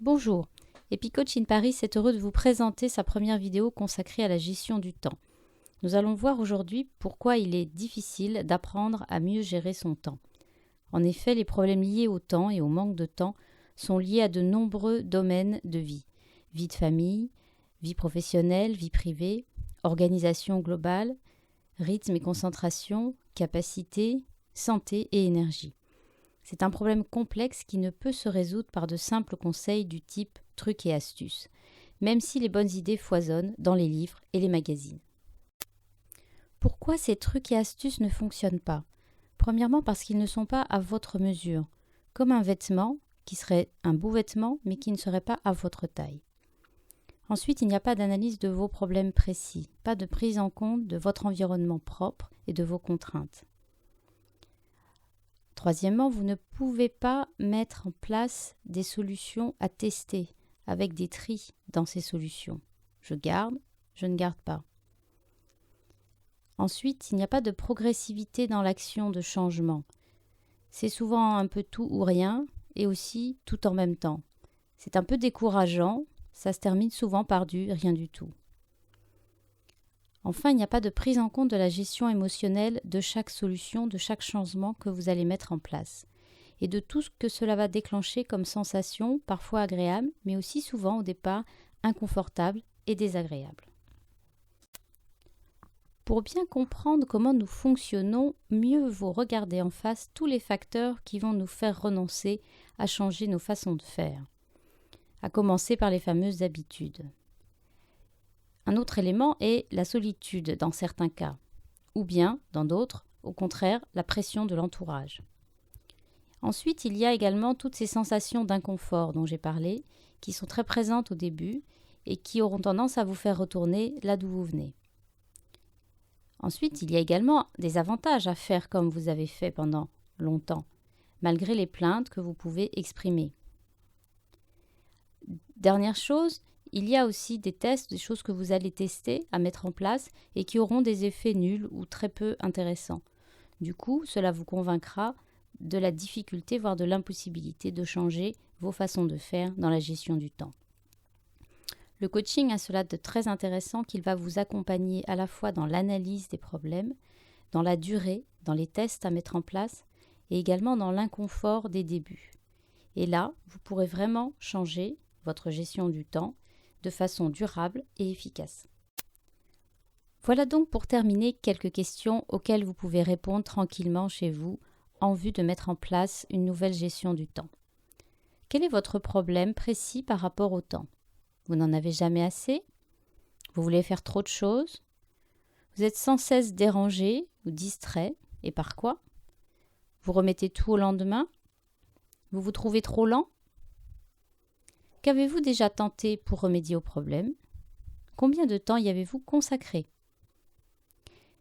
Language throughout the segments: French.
Bonjour, EpiCoach in Paris est heureux de vous présenter sa première vidéo consacrée à la gestion du temps. Nous allons voir aujourd'hui pourquoi il est difficile d'apprendre à mieux gérer son temps. En effet, les problèmes liés au temps et au manque de temps sont liés à de nombreux domaines de vie. Vie de famille, vie professionnelle, vie privée, organisation globale, rythme et concentration, capacité, santé et énergie. C'est un problème complexe qui ne peut se résoudre par de simples conseils du type trucs et astuces, même si les bonnes idées foisonnent dans les livres et les magazines. Pourquoi ces trucs et astuces ne fonctionnent pas ? Premièrement parce qu'ils ne sont pas à votre mesure, comme un vêtement qui serait un beau vêtement mais qui ne serait pas à votre taille. Ensuite, il n'y a pas d'analyse de vos problèmes précis, pas de prise en compte de votre environnement propre et de vos contraintes. Troisièmement, vous ne pouvez pas mettre en place des solutions à tester avec des tris dans ces solutions. Je garde, je ne garde pas. Ensuite, il n'y a pas de progressivité dans l'action de changement. C'est souvent un peu tout ou rien et aussi tout en même temps. C'est un peu décourageant, ça se termine souvent par du rien du tout. Enfin, il n'y a pas de prise en compte de la gestion émotionnelle de chaque solution, de chaque changement que vous allez mettre en place et de tout ce que cela va déclencher comme sensation, parfois agréable, mais aussi souvent au départ inconfortable et désagréable. Pour bien comprendre comment nous fonctionnons, mieux vaut regarder en face tous les facteurs qui vont nous faire renoncer à changer nos façons de faire, à commencer par les fameuses habitudes. Un autre élément est la solitude dans certains cas, ou bien, dans d'autres, au contraire, la pression de l'entourage. Ensuite, il y a également toutes ces sensations d'inconfort dont j'ai parlé, qui sont très présentes au début et qui auront tendance à vous faire retourner là d'où vous venez. Ensuite, il y a également des avantages à faire comme vous avez fait pendant longtemps, malgré les plaintes que vous pouvez exprimer. Dernière chose, il y a aussi des tests, des choses que vous allez tester à mettre en place et qui auront des effets nuls ou très peu intéressants. Du coup, cela vous convaincra de la difficulté, voire de l'impossibilité de changer vos façons de faire dans la gestion du temps. Le coaching a cela de très intéressant qu'il va vous accompagner à la fois dans l'analyse des problèmes, dans la durée, dans les tests à mettre en place et également dans l'inconfort des débuts. Et là, vous pourrez vraiment changer votre gestion du temps de façon durable et efficace. Voilà donc pour terminer quelques questions auxquelles vous pouvez répondre tranquillement chez vous en vue de mettre en place une nouvelle gestion du temps. Quel est votre problème précis par rapport au temps ? Vous n'en avez jamais assez ? Vous voulez faire trop de choses ? Vous êtes sans cesse dérangé ou distrait, et par quoi ? Vous remettez tout au lendemain ? Vous vous trouvez trop lent ? Qu'avez-vous déjà tenté pour remédier au problème ? Combien de temps y avez-vous consacré ?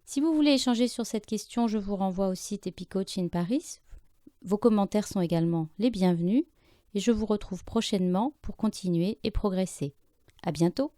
Si vous voulez échanger sur cette question, je vous renvoie au site EpiCoach in Paris. Vos commentaires sont également les bienvenus et je vous retrouve prochainement pour continuer et progresser. À bientôt!